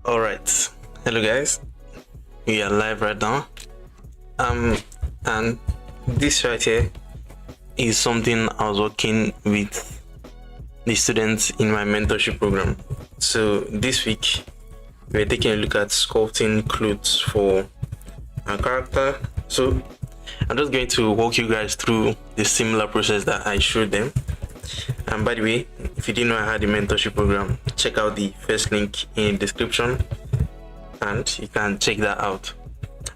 All right, hello guys, we are live right now. And this right here is something I was working with the students in my mentorship program. So this week we're taking a look at sculpting clothes for a character. So I'm just going to walk you guys through the similar process that I showed them. And by the way, if you didn't know I had a mentorship program, check out the first link in the description and you can check that out.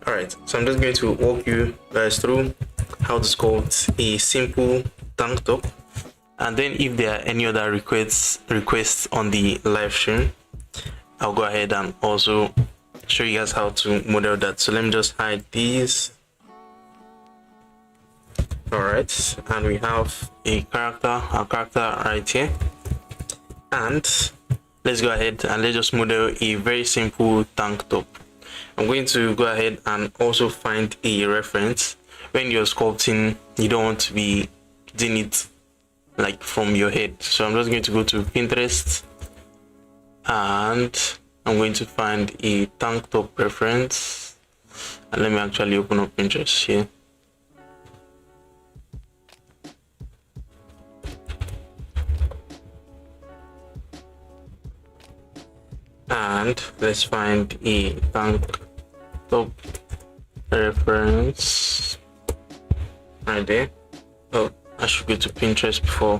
All right, so I'm just going to walk you guys through how to sculpt a simple tank top, and then if there are any other requests on the live stream, I'll go ahead and also show you guys how to model that. So let me just hide these. All right, and we have a character right here, and let's go ahead and let's just model a very simple tank top. I'm going to go ahead and also find a reference. When you're sculpting, you don't want to be doing it like from your head, so I'm just going to go to Pinterest and I'm going to find a tank top reference, and let me actually open up Pinterest here. And let's find a tank top reference right there. Oh, I should go to Pinterest before.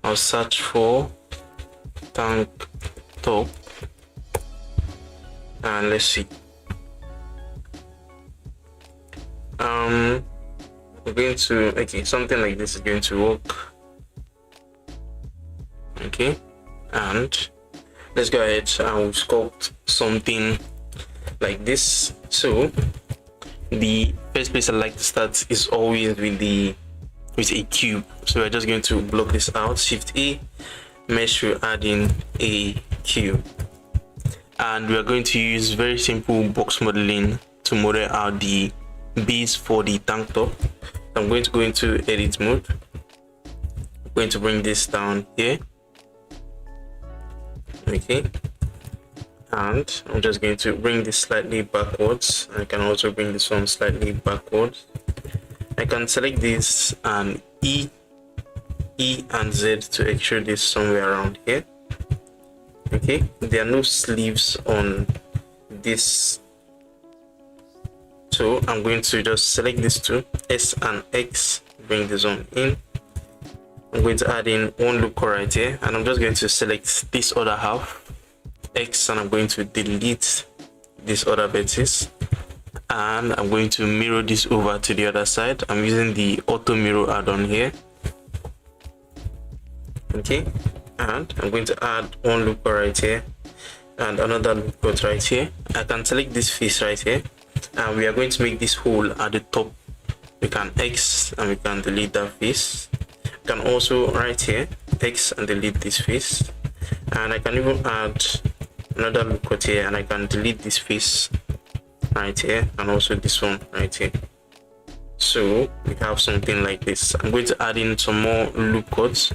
I'll search for tank top and let's see. We're going to, okay, something like this is going to work. Okay, and let's go ahead and sculpt something like this. So the first place I like to start is always with a cube. So we're just going to block this out, Shift A, mesh, we're adding a cube, and we are going to use very simple box modeling to model out the base for the tank top. I'm going to go into edit mode. I'm going to bring this down here. Okay, and I'm just going to bring this slightly backwards. I can also bring this one slightly backwards. I can select this and E and Z to extrude this somewhere around here. Okay, there are no sleeves on this, so I'm going to just select these two, S and X, bring this one in. I'm going to add in one loop core right here, and I'm just going to select this other half, X, and I'm going to delete this other vertex, and I'm going to mirror this over to the other side. I'm using the auto mirror add-on here. Okay, and I'm going to add one loop core right here and another loop core right here. I can select this face right here, and we are going to make this hole at the top. We can X and we can delete that face. Can also right here X and delete this face, and I can even add another loop cut here and I can delete this face right here and also this one right here. So we have something like this. I'm going to add in some more loop cuts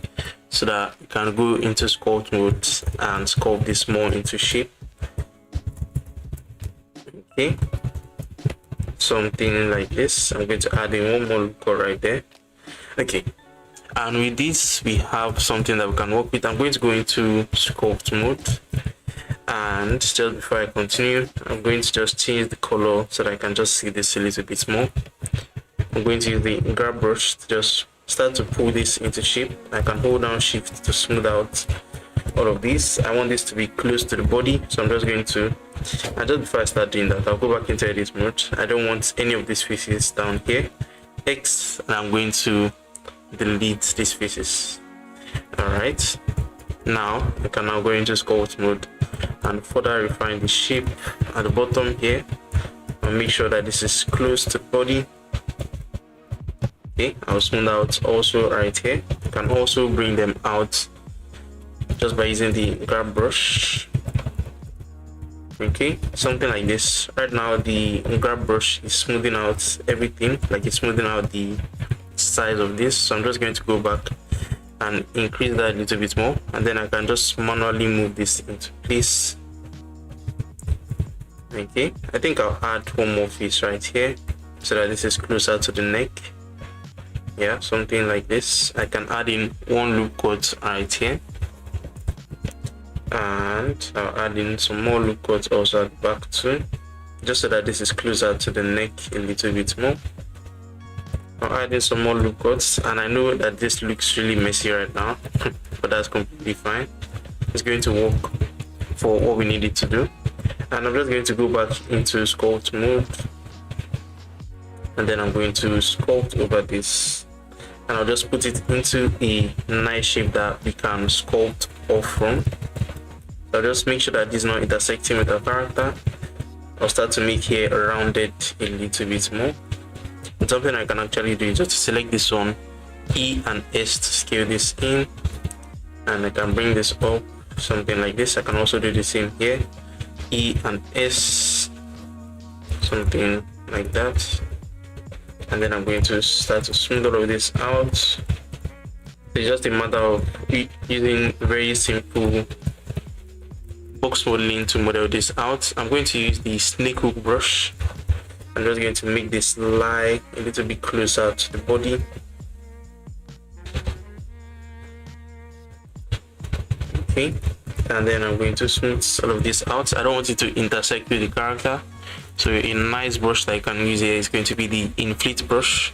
so that we can go into sculpt mode and sculpt this more into shape. Okay, something like this. I'm going to add in one more loop cut right there. Okay, and with this we have something that we can work with. I'm going to go into sculpt mode, and just before I continue, I'm going to just change the color so that I can just see this a little bit more. I'm going to use the grab brush to just start to pull this into shape. I can hold down Shift to smooth out all of this. I want this to be close to the body, so I'm just going to, and just before I start doing that, I'll go back into edit mode. I don't want any of these faces down here, X, and I'm going to delete these faces. All right, now I can now go into sculpt mode and further refine the shape at the bottom here and make sure that this is close to the body. Okay, I'll smooth out also right here. You can also bring them out just by using the grab brush. Okay, something like this. Right now the grab brush is smoothing out everything, like it's smoothing out the size of this. So I'm just going to go back and increase that a little bit more, and then I can just manually move this into place. Okay, I think I'll add one more face right here so that this is closer to the neck. Yeah, something like this. I can add in one loop cut right here, and I'll add in some more loop cuts also at the back too, just so that this is closer to the neck a little bit more. I'll add in some more loop cuts, and I know that this looks really messy right now but that's completely fine. It's going to work for what we need it to do. And I'm just going to go back into sculpt mode, and then I'm going to sculpt over this, and I'll just put it into a nice shape that we can sculpt off from. I'll just make sure that this is not intersecting with our character. I'll start to make here rounded a little bit more. And something I can actually do is just select this one, E and S to scale this in, and I can bring this up, something like this. I can also do the same here, E and S, something like that. And then I'm going to start to smooth all of this out. It's just a matter of using very simple box modeling to model this out. I'm going to use the snake hook brush. I'm just going to make this lie a little bit closer to the body. Okay, and then I'm going to smooth all of this out. I don't want it to intersect with the character, so a nice brush that I can use here is going to be the inflate brush,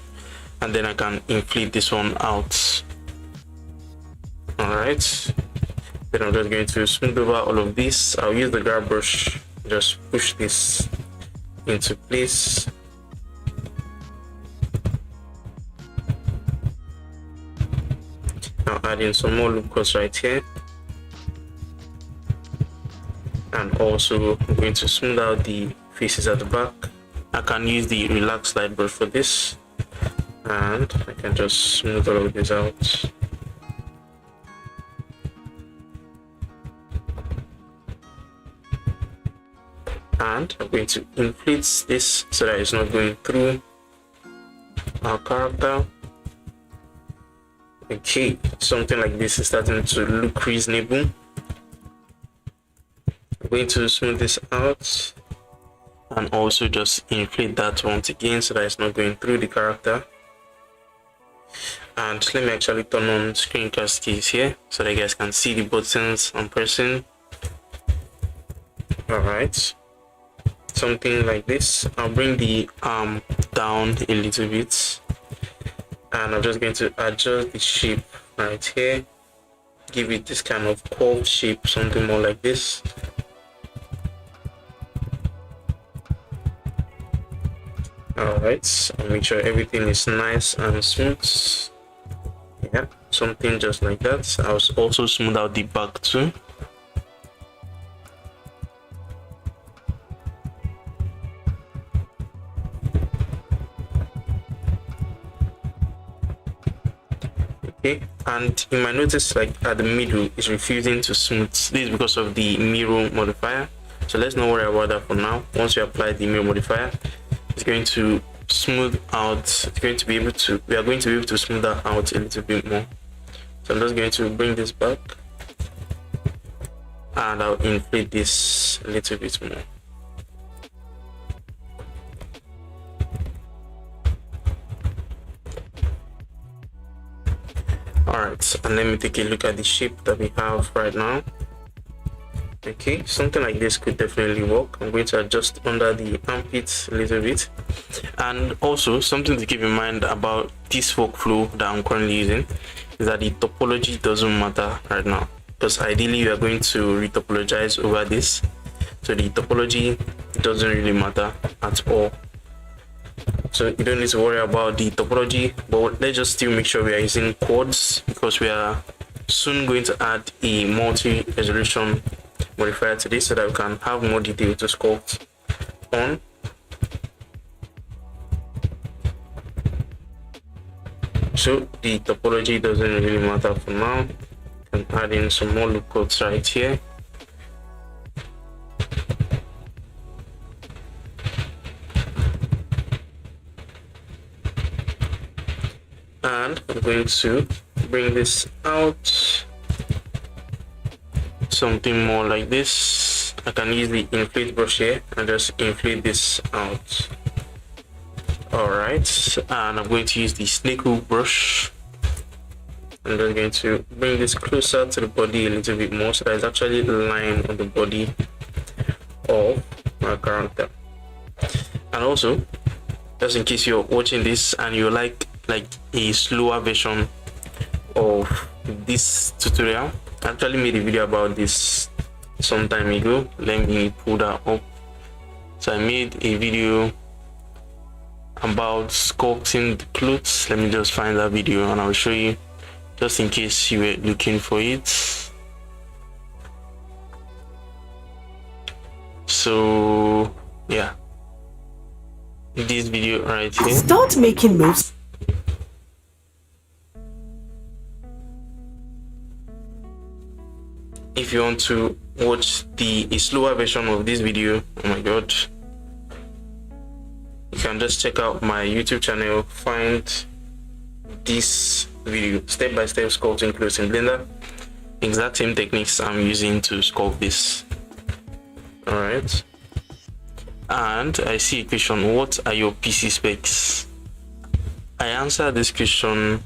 and then I can inflate this one out. All right, then I'm just going to smooth over all of this. I'll use the grab brush, just push this into place. Now add in some more loop cuts right here, and also I'm going to smooth out the faces at the back. I can use the relax slide brush for this, and I can just smooth all of this out. And I'm going to inflate this so that it's not going through our character. Okay, something like this is starting to look reasonable. I'm going to smooth this out and also just inflate that once again so that it's not going through the character. And let me actually turn on screencast keys here so that you guys can see the buttons I'm pressing. Alright, something like this. I'll bring the arm down a little bit, and I'm just going to adjust the shape right here, give it this kind of curved shape, something more like this. Alright, I'll make sure everything is nice and smooth. Yeah, something just like that. I'll also smooth out the back too. Okay, and you might notice like at the middle is refusing to smooth. This is because of the mirror modifier, so let's not worry about that for now. Once you apply the mirror modifier, it's going to smooth out. It's going to be able to, we are going to be able to smooth that out a little bit more. So I'm just going to bring this back, and I'll inflate this a little bit more. Alright, and let me take a look at the shape that we have right now. Okay, something like this could definitely work. I'm going to adjust under the armpits a little bit. And also something to keep in mind about this workflow that I'm currently using is that the topology doesn't matter right now, because ideally you are going to retopologize over this, so the topology doesn't really matter at all. So you don't need to worry about the topology, but let's just still make sure we are using quads, because we are soon going to add a multi-resolution modifier to this so that we can have more detail to sculpt on. So the topology doesn't really matter for now. I can add in some more loop codes right here. And I'm going to bring this out, something more like this. I can use the inflate brush here and just inflate this out. All right, and I'm going to use the snake hook brush. I'm just going to bring this closer to the body a little bit more, so that it's actually line on the body of my character. And also, just in case you're watching this and you like a slower version of this tutorial, I actually made a video about this some time ago. Let me pull that up. So I made a video about sculpting the clothes. Let me just find that video and I'll show you, just in case you were looking for it. So yeah, this video right here. Start making moves. If you want to watch a slower version of this video, oh my god, you can just check out my YouTube channel, find this video, step-by-step sculpting clothes in Blender. Exact same techniques I'm using to sculpt this. All right, and I see a question: what are your PC specs? I answered this question.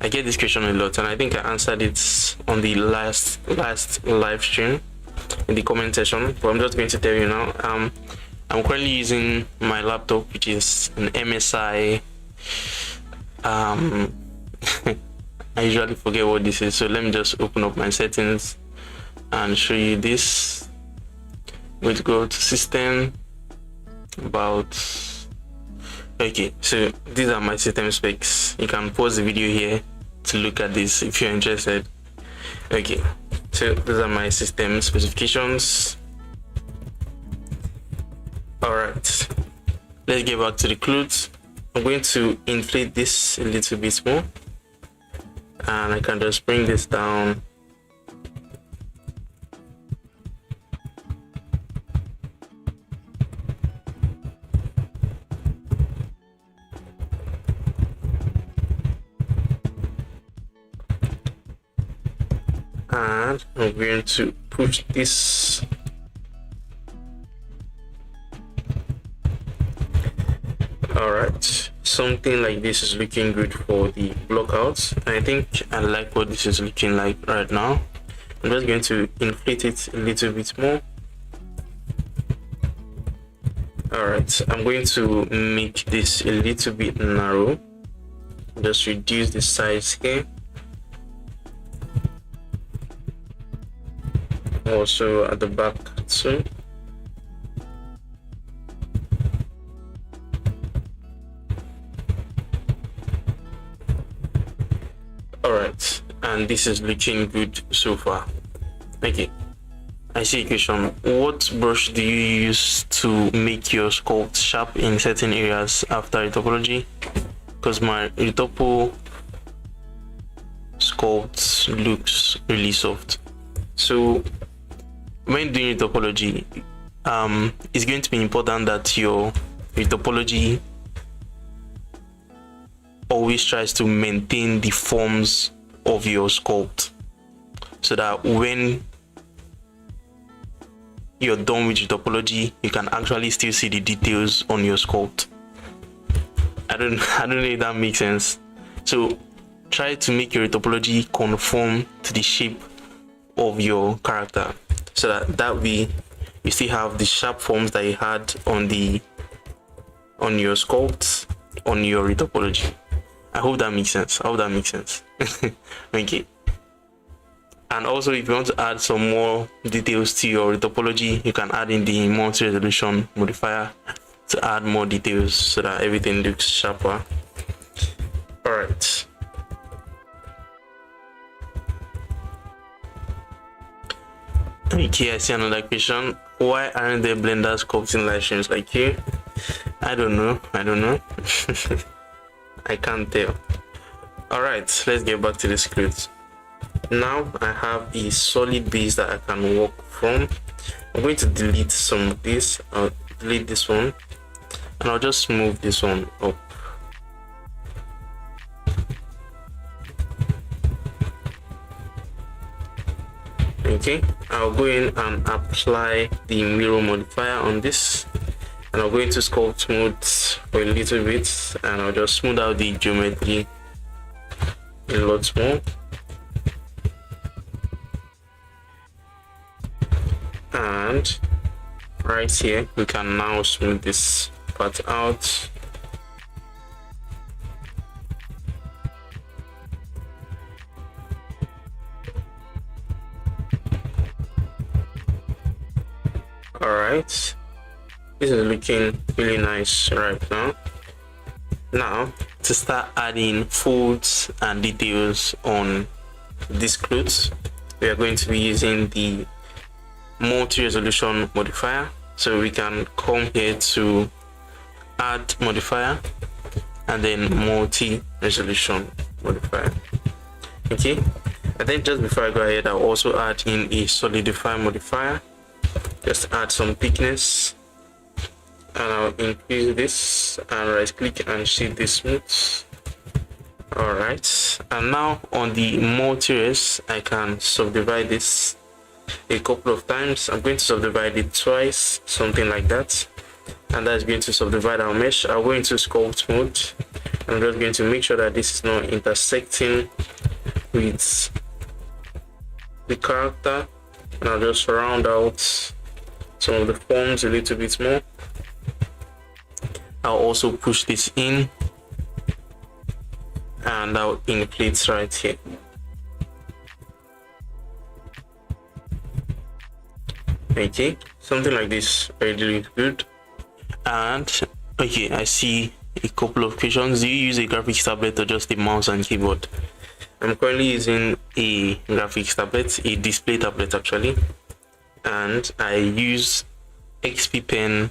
I get this question a lot, and I think I answered it on the last live stream in the comment section, but I'm just going to tell you now. I'm currently using my laptop, which is an MSI. I usually forget what this is, so let me just open up my settings and show you this. We'll go to system, about. Okay, so these are my system specs. You can pause the video here to look at this if you're interested. Okay, so these are my system specifications. All right, let's get back to the clothes. I'm going to inflate this a little bit more, and I can just bring this down. And I'm going to push this. All right, something like this is looking good for the blockouts. I think I like what this is looking like right now. I'm just going to inflate it a little bit more. All right, I'm going to make this a little bit narrow. Just reduce the size here. Also at the back too. All right, and this is looking good so far. Okay, I see a question: what brush do you use to make your sculpt sharp in certain areas after a topology? Because my retopo sculpt looks really soft, so when doing topology, it's going to be important that your topology always tries to maintain the forms of your sculpt, so that when you're done with your topology, you can actually still see the details on your sculpt. I don't know if that makes sense. So try to make your topology conform to the shape of your character, so that way you still have the sharp forms that you had on your sculpts on your topology. I hope that makes sense. Okay, and also if you want to add some more details to your topology, you can add in the multi-resolution modifier to add more details so that everything looks sharper. All right, okay, I see another question: why aren't there Blender sculpting live streams like you? I don't know. I can't tell. All right, let's get back to the script. Now I have a solid base that I can work from. I'm going to delete some of this. I'll delete this one, and I'll just move this one up. Okay, I'll go in and apply the mirror modifier on this, and I'll go into sculpt mode for a little bit, and I'll just smooth out the geometry a lot more. And right here we can now smooth this part out. All right, this is looking really nice right now. Now to start adding folds and details on these clothes, we are going to be using the multi-resolution modifier. So we can come here to add modifier and then multi-resolution modifier. Okay, and then just before I go ahead, I'll also add in a solidify modifier. Just add some thickness, and I'll increase this and right click and shape this smooth. All right, and now on the multi-res, I can subdivide this a couple of times. I'm going to subdivide it twice, something like that, and that's going to subdivide our mesh. I'll go into sculpt mode, and I'm just going to make sure that this is not intersecting with the character, and I'll just round out some of the forms a little bit more. I'll also push this in, and I'll inflate right here. Okay, something like this already looks good. And okay, I see a couple of questions. Do you use a graphics tablet or just a mouse and keyboard? I'm currently using a graphics tablet, a display tablet actually, and I use XP Pen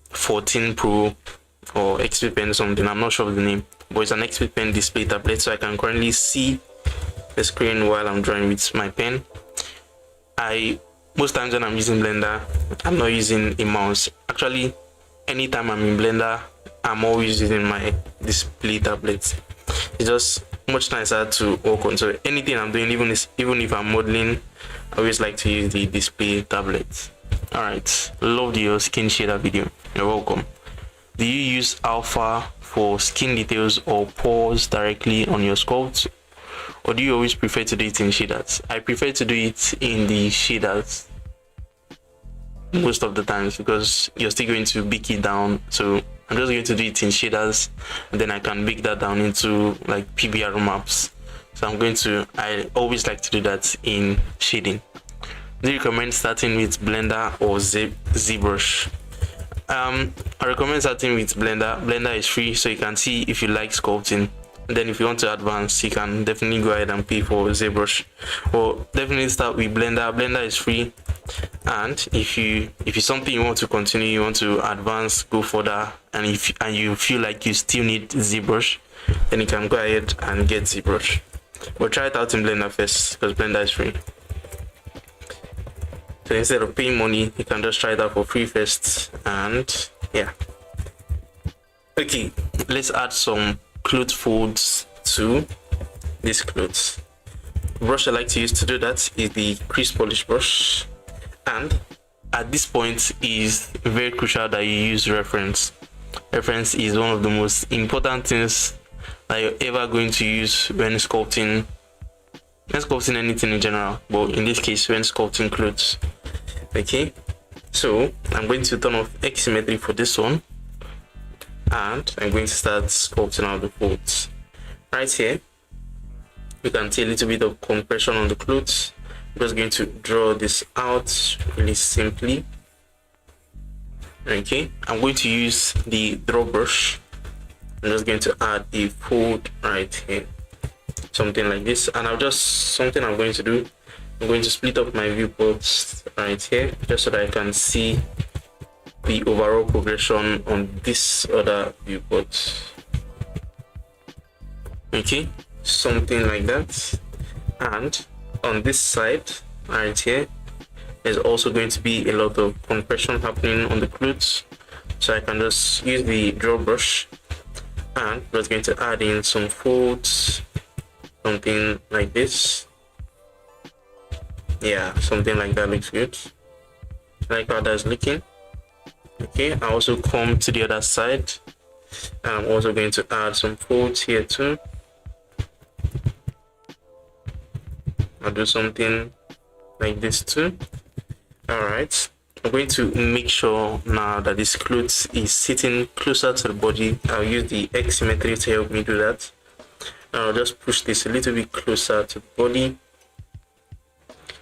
14 Pro or XP Pen something, I'm not sure of the name, but it's an XP Pen display tablet, so I can currently see the screen while I'm drawing with my pen. Most times when I'm using Blender, I'm not using a mouse. Actually, anytime I'm in Blender, I'm always using my display tablet. It's just much nicer to work on. So anything I'm doing, even if I'm modeling, I always like to use the display tablet. All right, loved your skin shader video. You're welcome. Do you use alpha for skin details or pores directly on your sculpts, or do you always prefer to do it in shaders? I prefer to do it in the shaders most of the times, because you're still going to bake it down. So I'm just going to do it in shaders, and then I can bake that down into like PBR maps. So I always like to do that in shading. Do you recommend starting with Blender or ZBrush? I recommend starting with Blender. Blender is free, so you can see if you like sculpting. And then if you want to advance, you can definitely go ahead and pay for ZBrush. Well, definitely start with Blender. Blender is free, and if it's something you want to continue, you want to advance, go further, and you feel like you still need ZBrush, then you can go ahead and get ZBrush. But try it out in Blender first, because Blender is free. So instead of paying money, you can just try it out for free first, and yeah. Okay, let's add some cloth folds to these clothes. The brush I like to use to do that is the crease polish brush, and at this point is very crucial that you use reference. Reference is one of the most important things that you're ever going to use when sculpting anything in general, but in this case when sculpting clothes. Okay, so I'm going to turn off X symmetry for this one, and I'm going to start sculpting out the folds. Right here you can see a little bit of compression on the clothes. I'm just going to draw this out really simply. Okay, I'm going to use the draw brush. I'm just going to add a fold right here, something like this, and I'm going to do, I'm going to split up my viewports right here, just so that I can see the overall progression on this other viewport. Okay, something like that. And on this side right here, there's also going to be a lot of compression happening on the clothes, so I can just use the draw brush and just going to add in some folds, something like this. Yeah, something like that looks good. Like how that's looking. Okay, I also come to the other side. I'm also going to add some folds here too. I'll do something like this too. All right, I'm going to make sure now that this clothes is sitting closer to the body. I'll use the X symmetry to help me do that. I'll just push this a little bit closer to the body.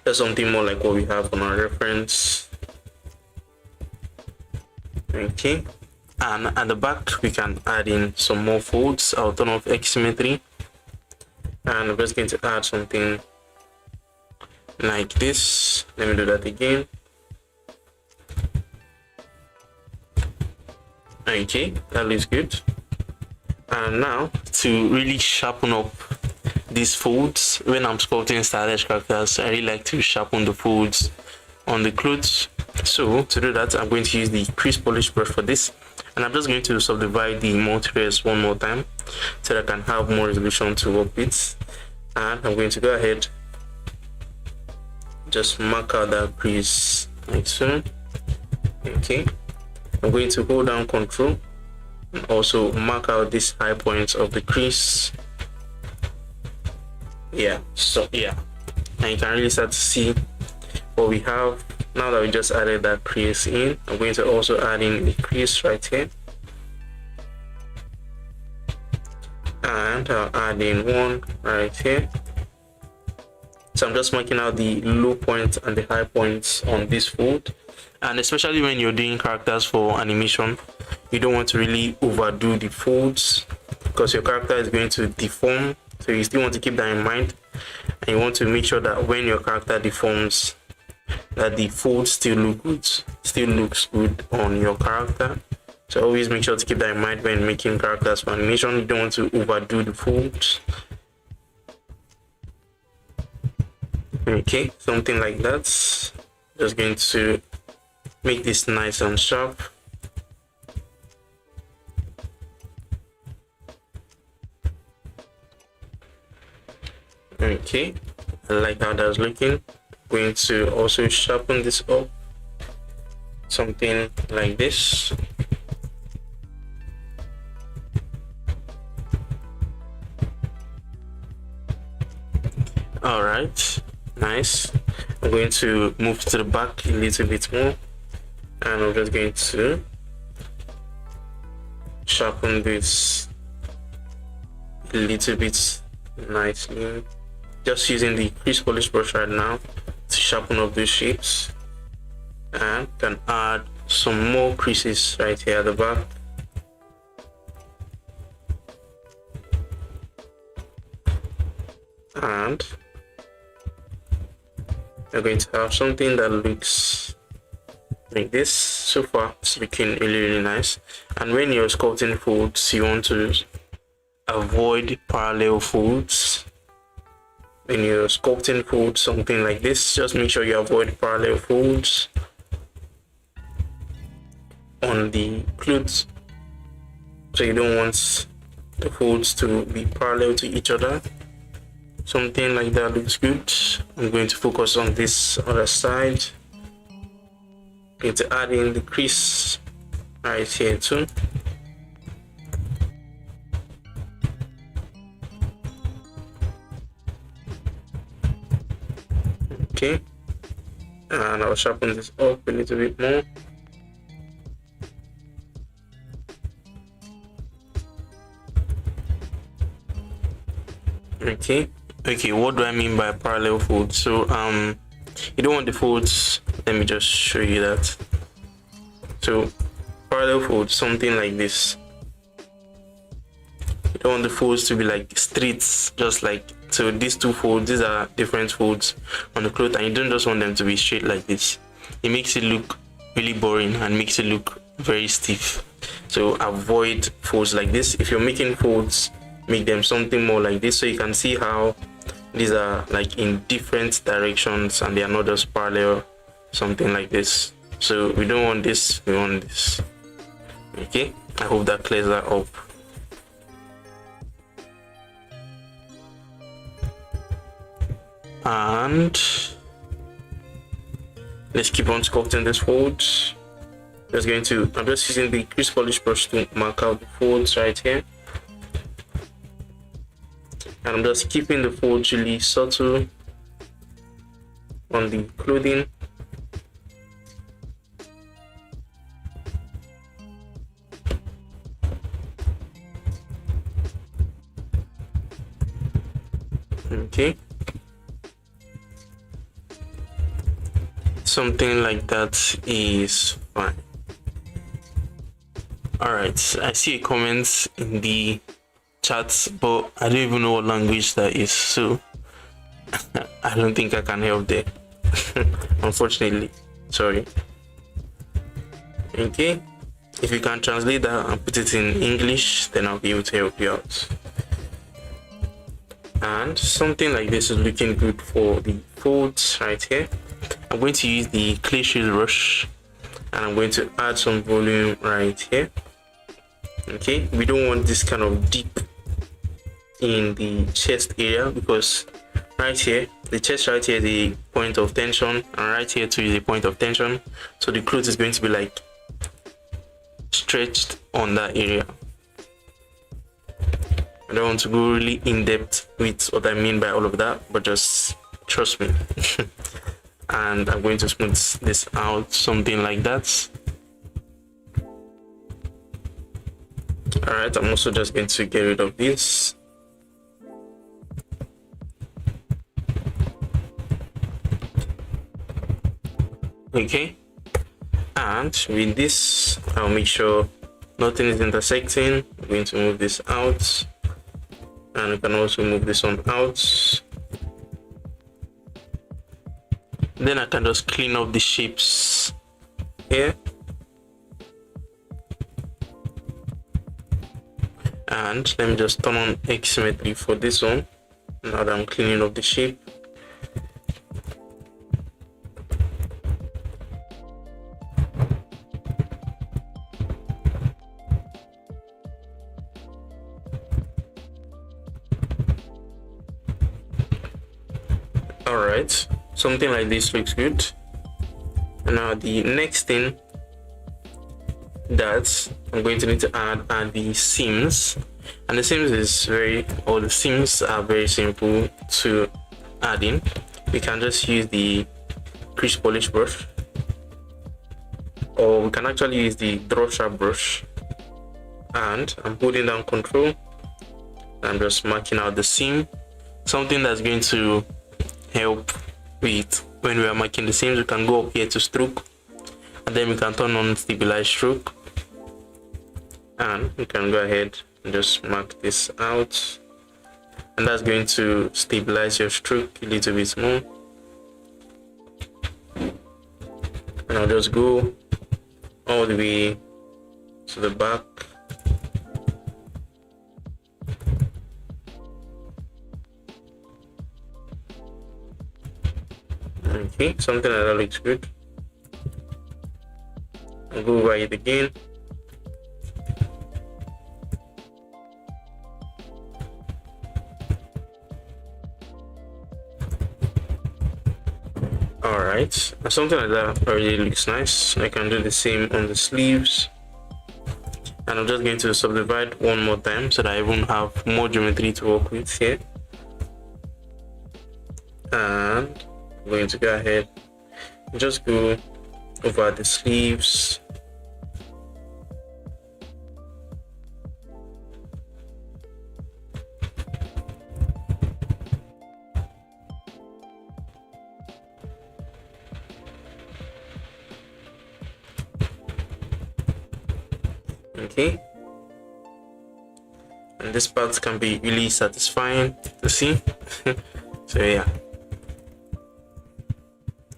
That's something more like what we have on our reference. Okay, and at the back we can add in some more folds. I'll turn off X symmetry, and I'm just going to add something like this. Let me do that again. Okay, that looks good. And now to really sharpen up these folds, when I'm sculpting stylish characters, I really like to sharpen the folds on the clothes. So to do that, I'm going to use the crease polish brush for this, and I'm just going to subdivide the multi-layers one more time so that I can have more resolution to work with. And I'm going to go ahead, just mark out that crease like so. Okay, I'm going to hold down Control and also mark out this high points of the crease. Yeah, so yeah, and you can really start to see what we have now that we just added that crease in. I'm going to also add in the crease right here, and I'll add in one right here. So I'm just marking out the low points and the high points on this fold. And especially when you're doing characters for animation, you don't want to really overdo the folds because your character is going to deform. So you still want to keep that in mind, and you want to make sure that when your character deforms, that the fold still looks good on your character. So always make sure to keep that in mind when making characters for animation. You don't want to overdo the folds. Okay, something like that. Just going to make this nice and sharp. Okay, I like how that's looking. Going to also sharpen this up, something like this. All right, nice. I'm going to move to the back a little bit more, and I'm just going to sharpen this a little bit nicely, just using the crease polish brush right now to sharpen up those shapes, and can add some more creases right here at the back. And we're going to have something that looks like this. So far it's looking really nice. And when you're sculpting folds, you want to avoid parallel folds. When you're sculpting folds, something like this, just make sure you avoid parallel folds on the clothes. So you don't want the folds to be parallel to each other. Something like that looks good. I'm going to focus on this other side. Going to add in the crease right here too. Okay, and I'll sharpen this up a little bit more. Okay, what do I mean by parallel folds? So you don't want the folds, let me just show you that. So parallel folds, something like this. You don't want the folds to be like straight, just like, so these two folds, these are different folds on the cloth, and you don't just want them to be straight like this. It makes it look really boring and makes it look very stiff. So avoid folds like this. If you're making folds, make them something more like this, so you can see how these are like in different directions and they are not just parallel, something like this. So we don't want this, we want this. Okay, I hope that clears that up. And Let's keep on sculpting this folds. I'm just using the crease polish brush to mark out the folds right here. And I'm just keeping the folds really subtle on the clothing. Okay. Something like that is fine. Alright, I see a comment in the chat, but I don't even know what language that is, so I don't think I can help there. Unfortunately, sorry. Okay, if you can translate that and put it in English, then I'll be able to help you out. And something like this is looking good for the folds right here. I'm going to use the clay shade brush and I'm going to add some volume right here. Okay, we don't want this kind of deep in the chest area, because right here, the chest right here is the point of tension, and right here too is the point of tension, so the clothes is going to be like stretched on that area. I don't want to go really in depth with what I mean by all of that, but just trust me. And I'm going to smooth this out, something like that. Alright, I'm also just going to get rid of this. Okay, and with this, I'll make sure nothing is intersecting. I'm going to move this out, and we can also move this one out. Then I can just clean up the shapes here. And let me just turn on X-symmetry for this one, now that I'm cleaning up the shape. Alright, something like this looks good. And now the next thing that I'm going to need to add are the seams, and the seams are very simple to add in. We can just use the crease polish brush, or we can actually use the draw sharp brush, and I'm holding down control. I'm just marking out the seam. Something that's going to help with when we are marking the seams, we can go up here to stroke, and then we can turn on stabilize stroke, and we can go ahead and just mark this out, and that's going to stabilize your stroke a little bit more. And I'll just go all the way to the back. Okay, something like that looks good. I'll go over it again. Alright, something like that already looks nice. I can do the same on the sleeves. And I'm just going to subdivide one more time so that I even have more geometry to work with here. And I'm going to go ahead and just go over the sleeves. Okay, and this part can be really satisfying to see. So yeah.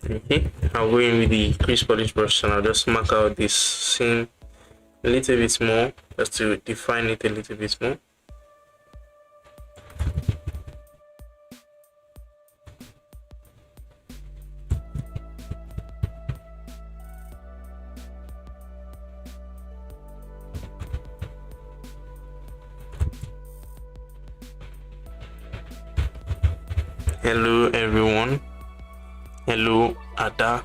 Okay, I'll go in with the crease polish brush and I'll just mark out this seam a little bit more, just to define it a little bit more. Hello everyone. Hello Ada.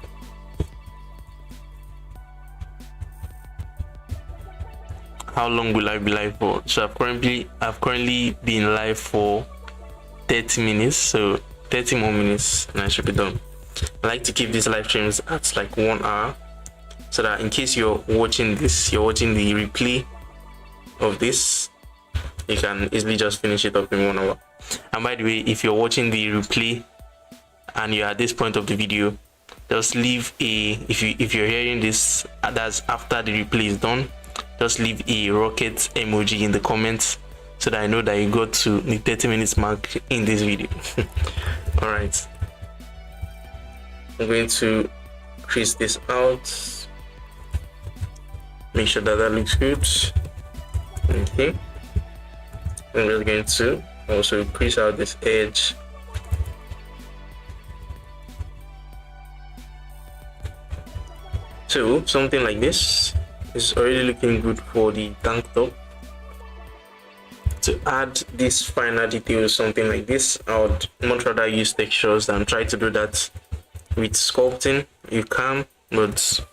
how long will I be live for. So I've currently been live for 30 minutes, so 30 more minutes and I should be done. I like to keep these live streams at like 1 hour, so that in case you're watching this, you're watching the replay of this, you can easily just finish it up in 1 hour. And by the way, if you're watching the replay and you're at this point of the video, just leave a, if you're hearing this that's after the replay is done, just leave a rocket emoji in the comments so that I know that you got to the 30 minutes mark in this video. All right, I'm going to crease this out, make sure that that looks good. Okay, I'm just going to also crease out this edge. So something like this is already looking good for the tank top. To add this finer details, something like this, I would much rather use textures than try to do that with sculpting. You can, but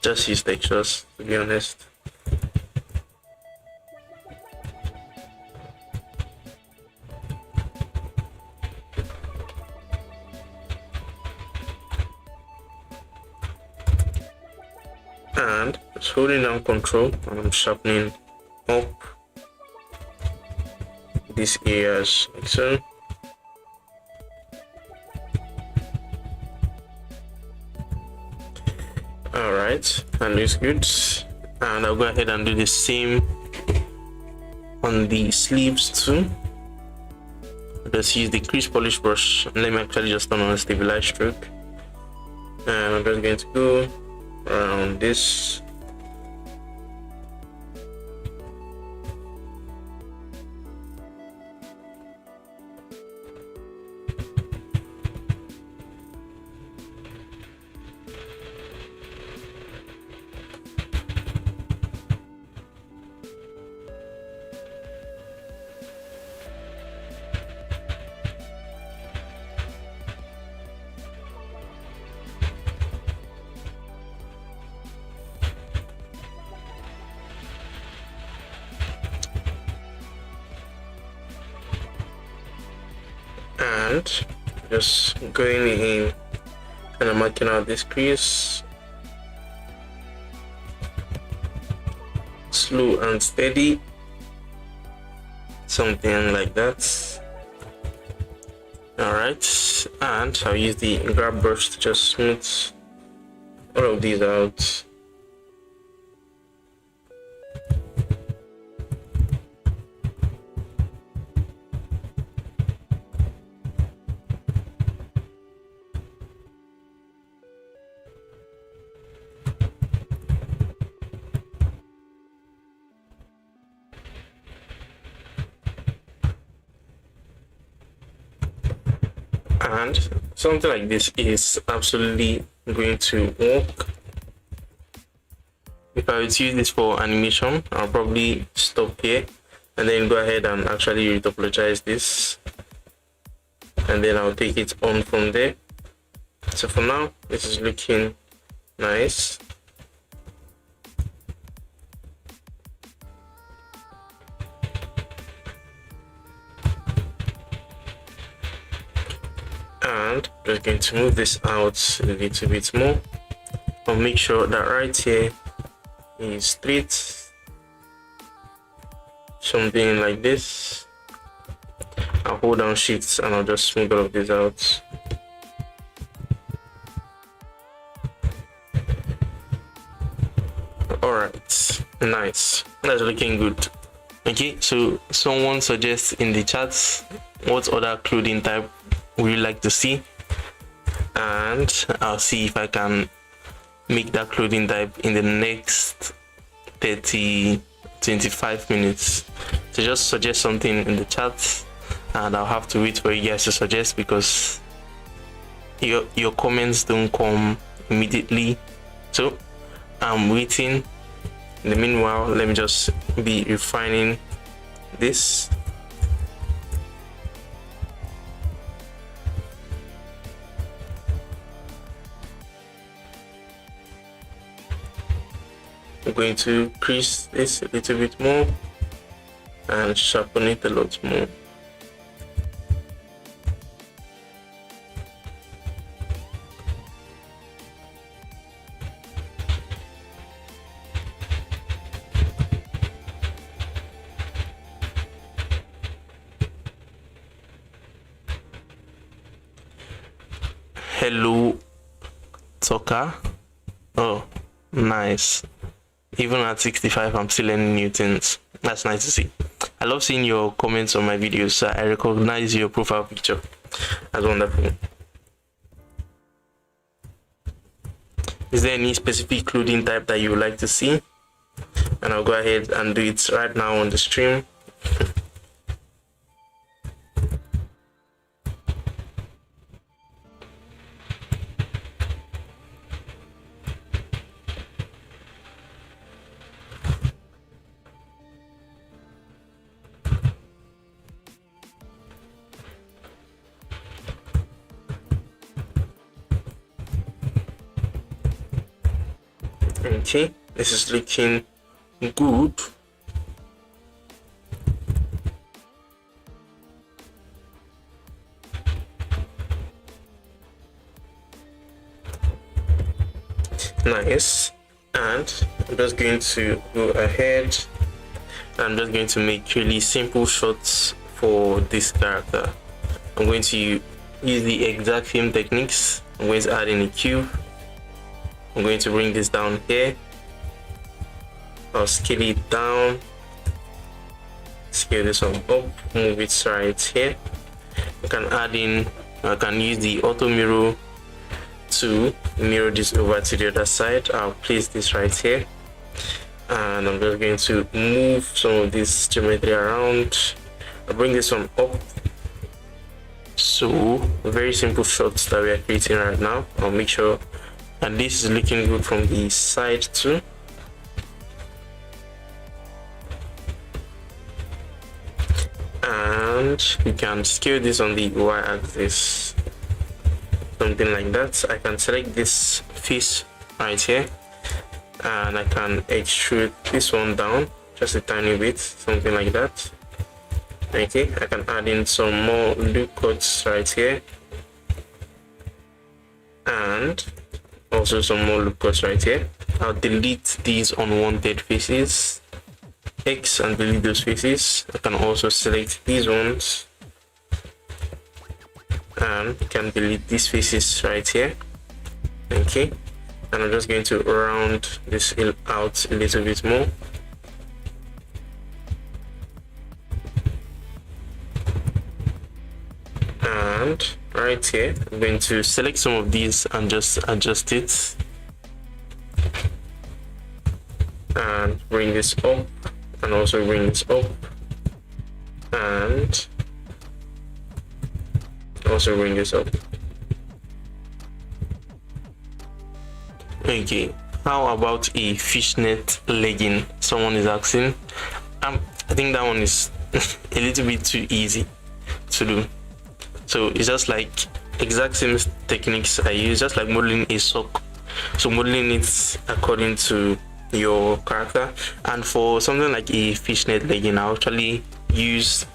just use textures, to be honest. And just holding down control, and I'm sharpening up these areas like so. All right, that looks good. And I'll go ahead and do the same on the sleeves too. Just use the crease polish brush, and let me actually just turn on a stabilized stroke, and I'm just going to go around this. And just going in and I'm marking out this crease, slow and steady, something like that. All right, and I'll use the grab brush to just smooth all of these out. And something like this is absolutely going to work. If I were to use this for animation, I'll probably stop here and then go ahead and actually retopologize this, and then I'll take it on from there. So for now, this is looking nice. And just going to move this out a little bit more. I'll make sure that right here is straight, something like this. I'll hold down shift and I'll just smooth all of this out. All right, nice, that's looking good. Okay, so someone suggests in the chats what other clothing type would you like to see, and I'll see if I can make that clothing type in the next 25 minutes. So just suggest something in the chat and I'll have to wait for you guys to suggest, because your comments don't come immediately, so I'm waiting. In the meanwhile, let me just be refining this. I'm going to crease this a little bit more and sharpen it a lot more. Hello, Tucker. Oh, nice. Even at 65, I'm still learning new things. That's nice to see. I love seeing your comments on my videos. I recognize your profile picture. That's wonderful. Is there any specific clothing type that you would like to see? And I'll go ahead and do it right now on the stream. Okay, this is looking good. Nice. And I'm just going to go ahead. I'm just going to make really simple shots for this character. I'm going to use the exact same techniques. I'm going to add in a cube. I'm going to bring this down here. I'll scale it down, scale this one up, move it right here. I can use the auto mirror to mirror this over to the other side. I'll place this right here, and I'm just going to move some of this geometry around. I'll bring this one up. So very simple shots that we are creating right now. I'll make sure, and this is looking good from the side too. And you can scale this on the y-axis, something like that. I can select this face right here, and I can extrude this one down just a tiny bit, something like that. Okay, I can add in some more loop cuts right here, and also some more loop cuts right here. I'll delete these unwanted faces, X, and delete those faces. I can also select these ones and can delete these faces right here. Okay, and I'm just going to round this out a little bit more. And right here, I'm going to select some of these and just adjust it and bring this up, and also bring this up, and also bring this up. Okay, how about a fishnet legging? Someone is asking. I think that one is a little bit too easy to do. So it's just like exact same techniques I use, just like modeling a sock. So modeling it according to your character. And for something like a fishnet legging, I actually use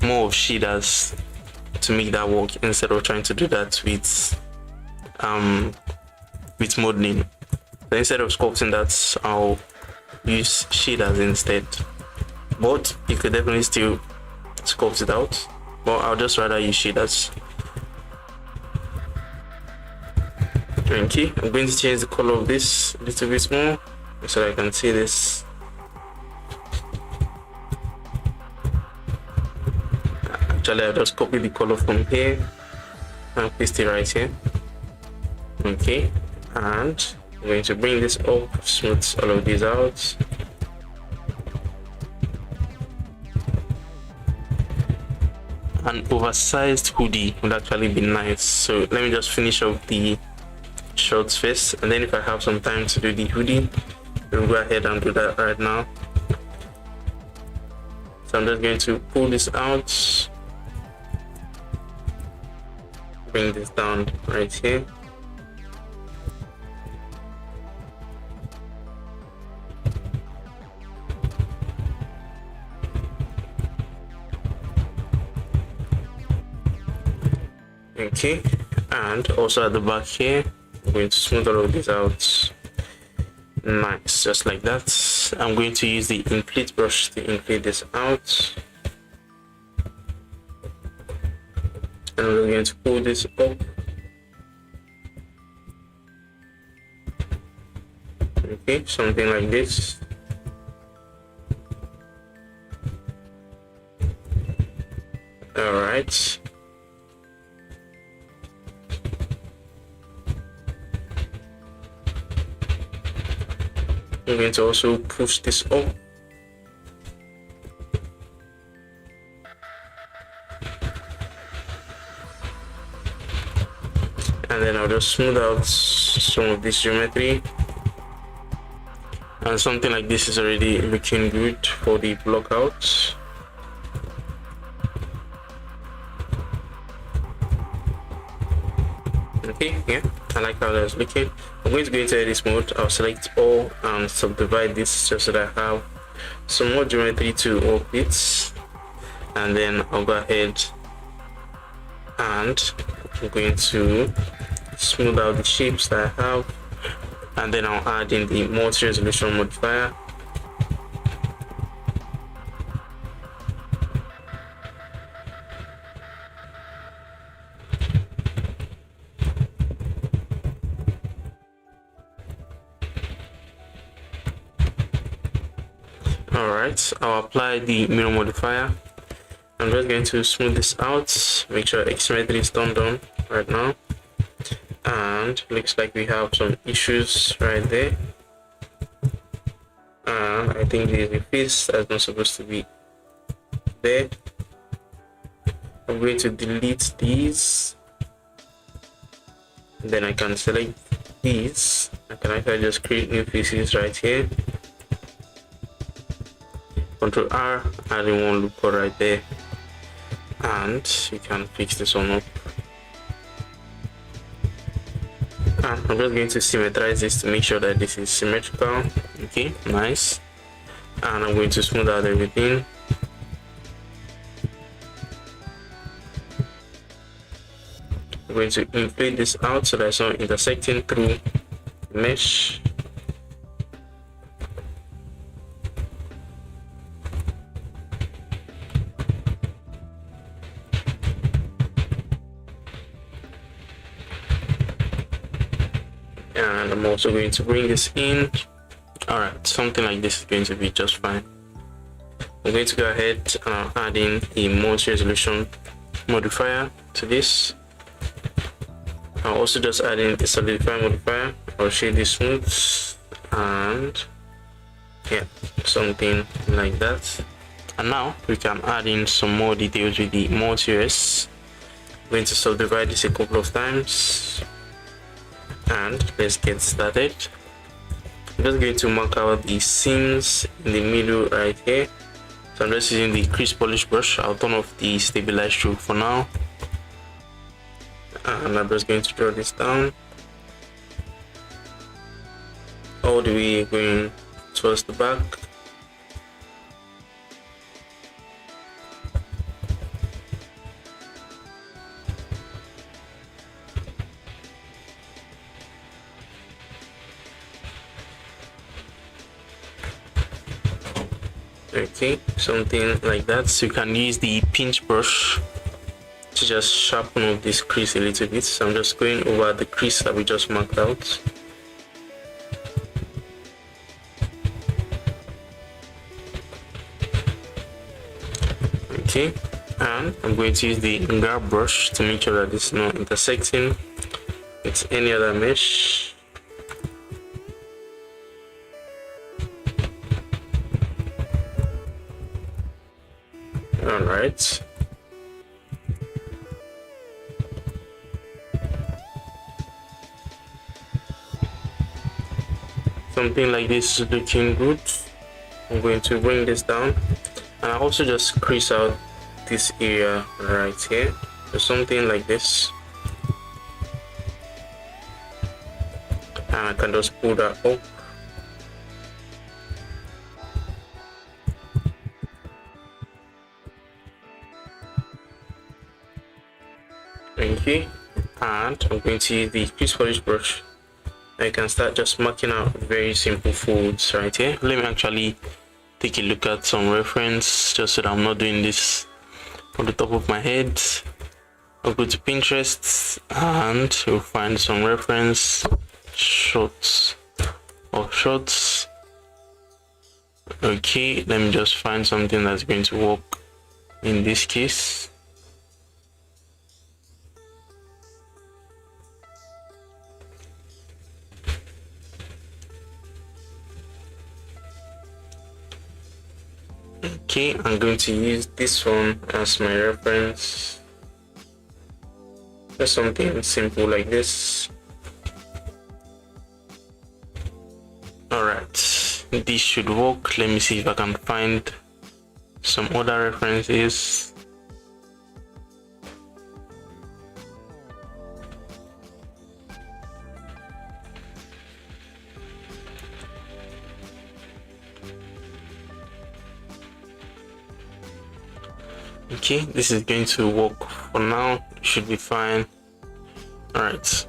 more of shaders to make that work instead of trying to do that with modeling. So instead of sculpting that, I'll use shaders instead. But you could definitely still sculpt it out, but I'll just rather use shaders. Okay, I'm going to change the color of this a little bit more so I can see this. Actually, I'll just copy the color from here and paste it right here. Okay, and I'm going to bring this up, smooth all of these out. An oversized hoodie would actually be nice. So let me just finish off the shorts first, and then if I have some time to do the hoodie, we'll go ahead and do that right now. So I'm just going to pull this out, bring this down right here. Okay, and also at the back here, I'm going to smooth all of this out. Nice, just like that. I'm going to use the inflate brush to inflate this out, and we're going to pull this up. Okay, something like this. All right. I'm going to also push this up. And then I'll just smooth out some of this geometry. And something like this is already looking good for the blockout. Okay, yeah, I like how that's looking. I'm going to go into edit mode. I'll select all and subdivide this just so that I have some more geometry to work with. And then I'll go ahead and I'm going to smooth out the shapes that I have, and then I'll add in the multi-resolution modifier. Alright, I'll apply the mirror modifier. I'm just going to smooth this out, make sure asymmetry is turned on right now. And looks like we have some issues right there. And I think there's a face that's not supposed to be there. I'm going to delete these. Then I can select these. I can actually just create new faces right here. Control R, adding one looper right there. And you can fix this one up. And I'm just going to symmetrize this to make sure that this is symmetrical. Okay, nice. And I'm going to smooth out everything. I'm going to inflate this out so that it's not intersecting through the mesh. And I'm also going to bring this in. Alright, something like this is going to be just fine. I'm going to go ahead and add in a multi-resolution modifier to this. I'll also just add in a solidify modifier. I'll shade this smooth, and yeah, something like that. And now we can add in some more details with the multi-res. I'm going to subdivide this a couple of times. And let's get started. I'm just going to mark out the seams in the middle right here. So I'm just using the crease polish brush. I'll turn off the stabilize stroke for now. And I'm just going to draw this down all the way going towards the back. Okay, something like that. So you can use the pinch brush to just sharpen up this crease a little bit. So I'm just going over the crease that we just marked out. Okay, and I'm going to use the grab brush to make sure that it's not intersecting with any other mesh. Alright. Something like this is looking good. I'm going to bring this down, and I also just crease out this area right here. So something like this. And I can just pull that up. Okay, and I'm going to use the crease polish brush. I can start just marking out very simple folds right here. Let me actually take a look at some reference just so that I'm not doing this on the top of my head. I'll go to Pinterest and we'll find some reference shots or shots. Okay, let me just find something that's going to work in this case. Okay, I'm going to use this one as my reference. Just something simple like this. Alright, this should work. Let me see if I can find some other references. Okay, this is going to work for now. It should be fine. Alright,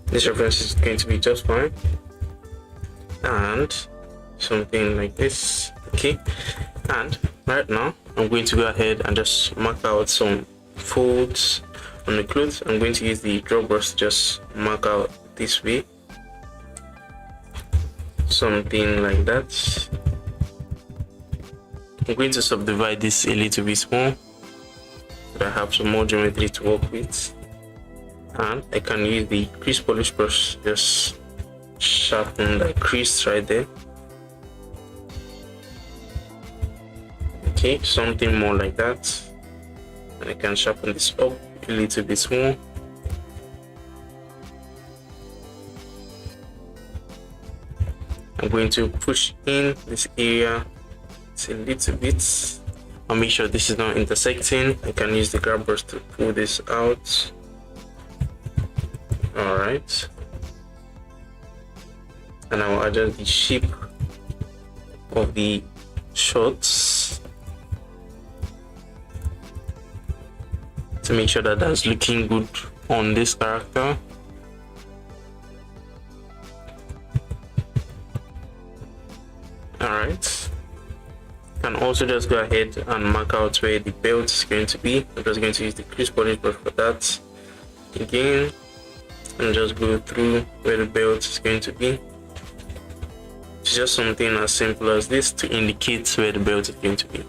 this reference is going to be just fine, and something like this. Okay, and right now I'm going to go ahead and just mark out some folds on the clothes. I'm going to use the draw brush to just mark out this way, something like that. I'm going to subdivide this a little bit more so that I have some more geometry to work with, and I can use the crease polish brush, just sharpen the crease right there. Okay, something more like that, and I can sharpen this up a little bit more. I'm going to push in this area a little bit and make sure this is not intersecting. I can use the grab brush to pull this out. All right, and I will adjust the shape of the shots to make sure that that's looking good on this character. All right, can also just go ahead and mark out where the belt is going to be. I'm just going to use the crease polish brush for that again, and just go through where the belt is going to be. It's just something as simple as this to indicate where the belt is going to be.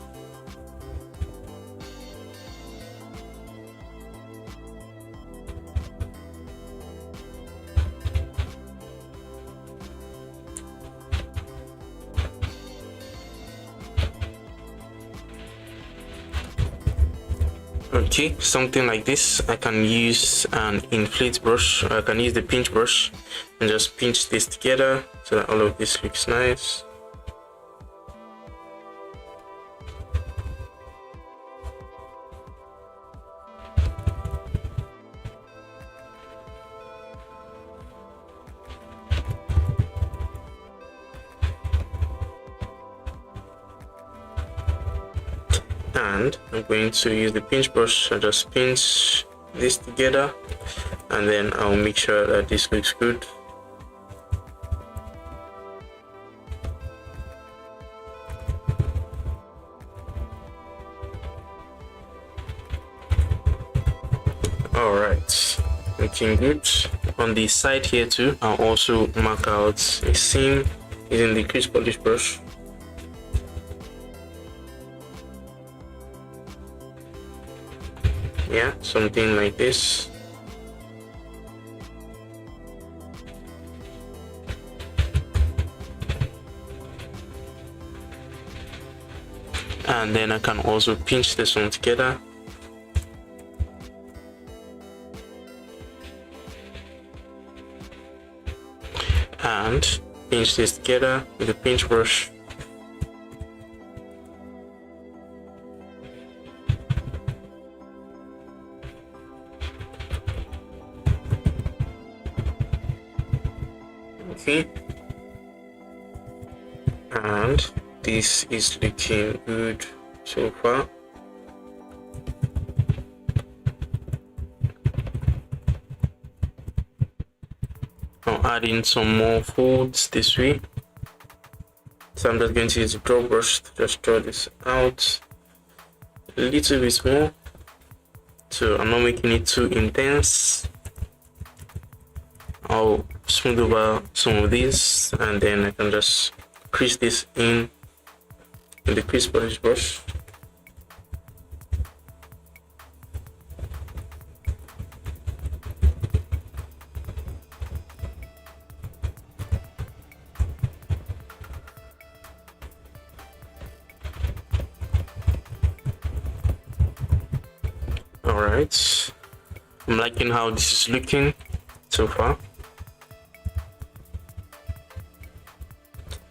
Okay, something like this. I can use an inflate brush, or I can use the pinch brush and just pinch this together so that all of this looks nice. And I'm going to use the pinch brush and just pinch this together, and then I'll make sure that this looks good. Alright, looking good. On the side here too, I'll also mark out a seam using the crease polish brush. Yeah, something like this. And then I can also pinch this one together. And pinch this together with a pinch brush. Okay, and this is looking good so far. I'll add in some more folds this way. So I'm just going to use the draw brush to just draw this out a little bit more. So I'm not making it too intense. I'll smooth over some of these and then I can just crease this in the crease polish brush. Alright, I'm liking how this is looking so far.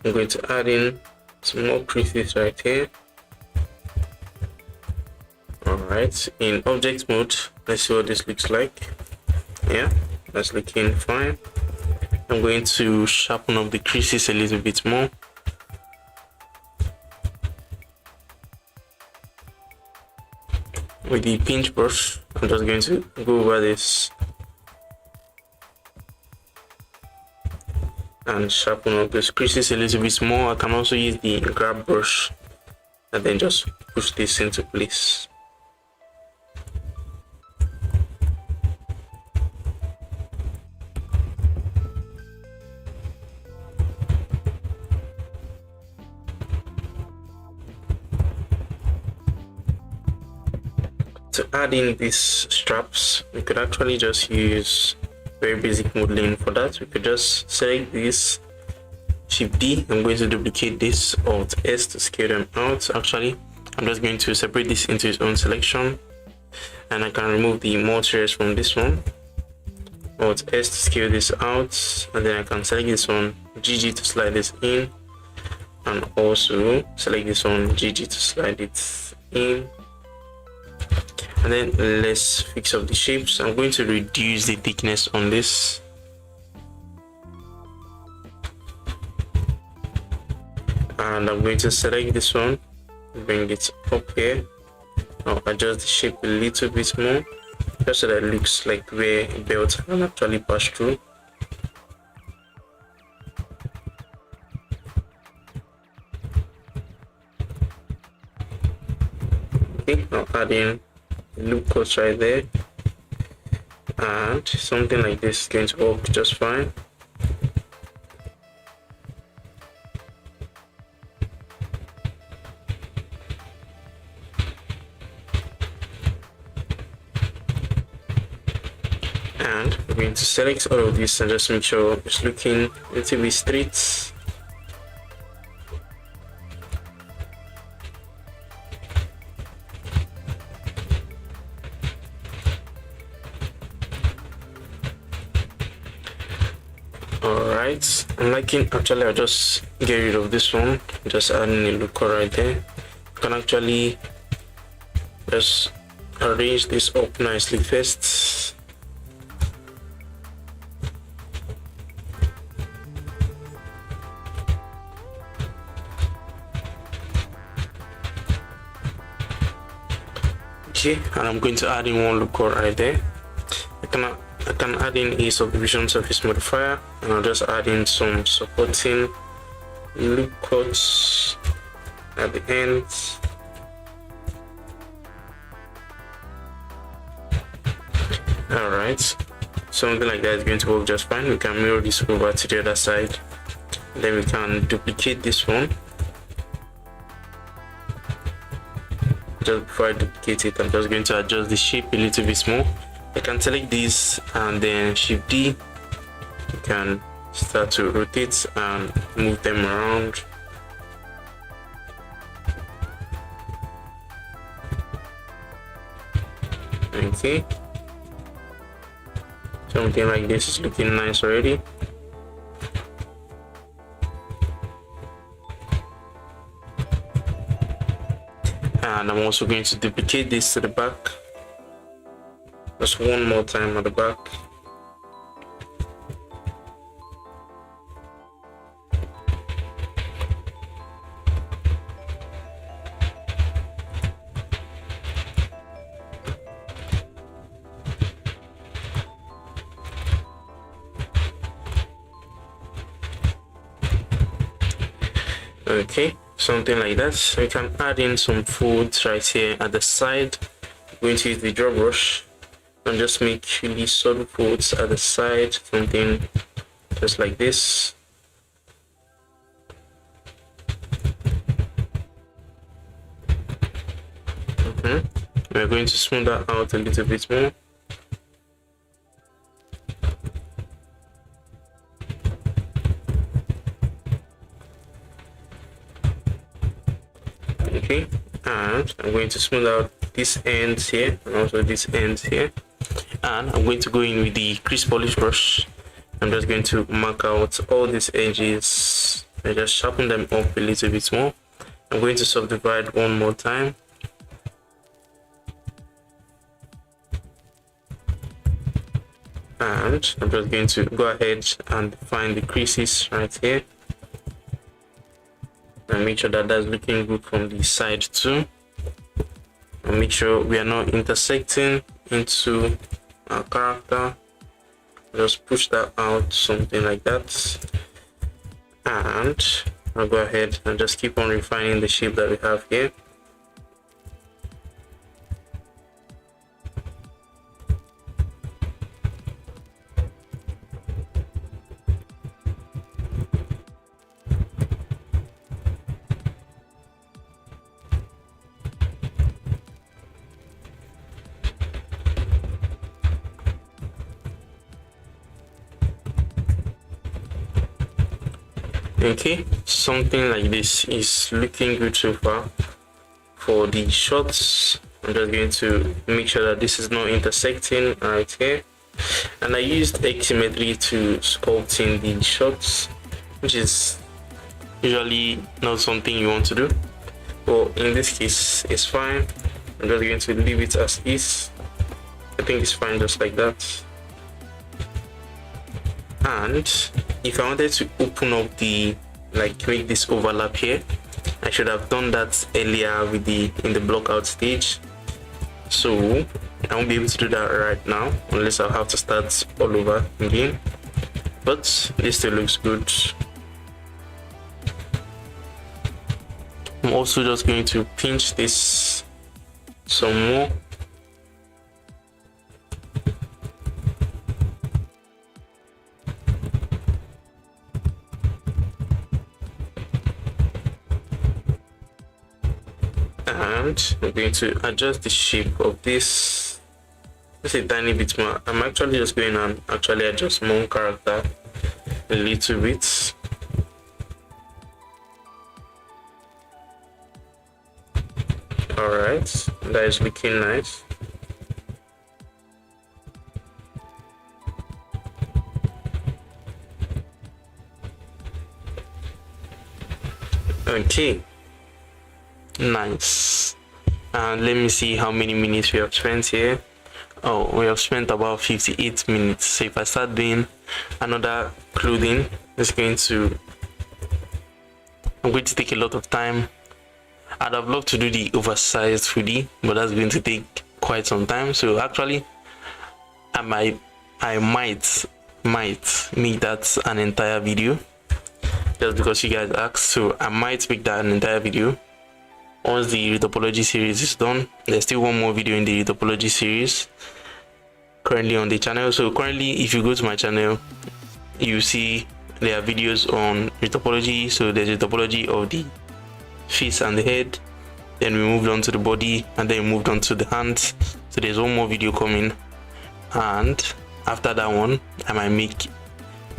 I'm going to add in some more creases right here. Alright, in object mode, let's see what this looks like. Yeah, that's looking fine. I'm going to sharpen up the creases a little bit more. With the pinch brush, I'm just going to go over this and sharpen up those creases a little bit more. I can also use the grab brush and then just push this into place. To add in these straps, we could actually just use very basic modeling. For that, we could just select this, Shift D. I'm going to duplicate this, Alt S to scale them out. Actually, I'm just going to separate this into its own selection, and I can remove the materials from this one. Alt S to scale this out, and then I can select this one, GG to slide this in, and also select this one, GG to slide it in. And then let's fix up the shapes. I'm going to reduce the thickness on this. And I'm going to select this one, bring it up here. I'll adjust the shape a little bit more, just so that it looks like where a belt can actually pass through. Okay, I'll add in loop cuts right there, and something like this is going to work just fine. And we're going to select all of this and just make sure it's looking a little bit straight. Alright, I'm liking, actually I'll just get rid of this one, just adding a look right there. You can actually just arrange this up nicely first. Okay, and I'm going to add in one look right there. I can add in a subdivision surface modifier, and I'll just add in some supporting loop cuts at the end. Alright, something like that is going to work just fine. We can mirror this over to the other side, then we can duplicate this one. Just before I duplicate it, I'm just going to adjust the shape a little bit more. I can select this and then Shift D. You can start to rotate and move them around. Okay, something like this is looking nice already. And I'm also going to duplicate this to the back, just one more time at the back. Okay, something like that. So we can add in some folds right here at the side. I'm going to use the draw brush and just make really subtle folds at the side, something just like this. We're going to smooth that out a little bit more. Okay, and I'm going to smooth out this ends here and also this ends here, and I'm going to go in with the crease polish brush. I'm just going to mark out all these edges and just sharpen them up a little bit more. I'm going to subdivide one more time. And I'm just going to go ahead and find the creases right here and make sure that that's looking good from the side too, and make sure we are not intersecting into our character. Just push that out, something like that, and I'll go ahead and just keep on refining the shape that we have here. Okay, something like this is looking good so far. For the shots, I'm just going to make sure that this is not intersecting right here, and I used asymmetry to sculpt in the shots, which is usually not something you want to do, but in this case it's fine. I'm just going to leave it as is. I think it's fine just like that. And if I wanted to open up the, like, make this overlap here, I should have done that earlier with in the blockout stage. So I won't be able to do that right now unless I'll have to start all over again, but this still looks good. I'm also just going to pinch this some more. And I'm going to adjust the shape of this just a tiny bit more. I'm actually just going and actually adjust my own character a little bit. Alright, that is looking nice. Okay, nice. And let me see how many minutes we have spent here. Oh, we have spent about 58 minutes. So if I start doing another clothing, I'm going to take a lot of time. I'd have loved to do the oversized hoodie, but that's going to take quite some time. So actually I might make that an entire video, just because you guys asked. So I might make that an entire video once the topology series is done. There's still one more video in the topology series currently on the channel. So currently, if you go to my channel, you see there are videos on topology. So there's a topology of the face and the head, then we moved on to the body, and then we moved on to the hands. So there's one more video coming, and after that one I might make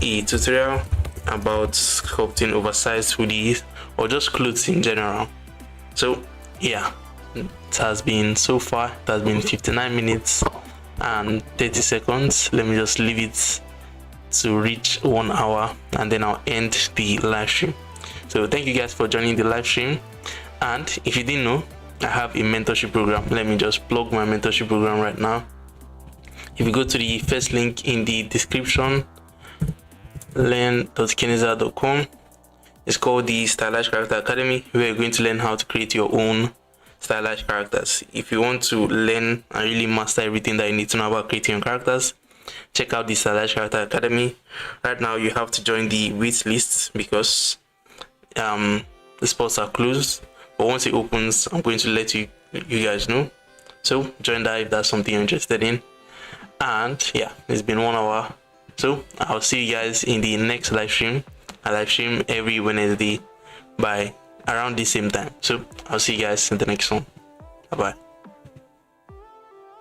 a tutorial about sculpting oversized hoodies or just clothes in general. So yeah, it has been, so far it has been 59 minutes and 30 seconds. Let me just leave it to reach 1 hour, and then I'll end the live stream. So thank you guys for joining the live stream. And if you didn't know, I have a mentorship program. Let me just plug my mentorship program right now. If you go to the first link in the description, learn.keneza.com, it's called the Stylized Character Academy, where you're going to learn how to create your own stylized characters. If you want to learn and really master everything that you need to know about creating your characters, check out the Stylized Character Academy. Right now you have to join the wait list, because the spots are closed, but once it opens, I'm going to let you guys know. So join that if that's something you're interested in. And yeah, it's been 1 hour, so I'll see you guys in the next live stream. I live stream every Wednesday by around the same time, so I'll see you guys in the next one. Bye bye.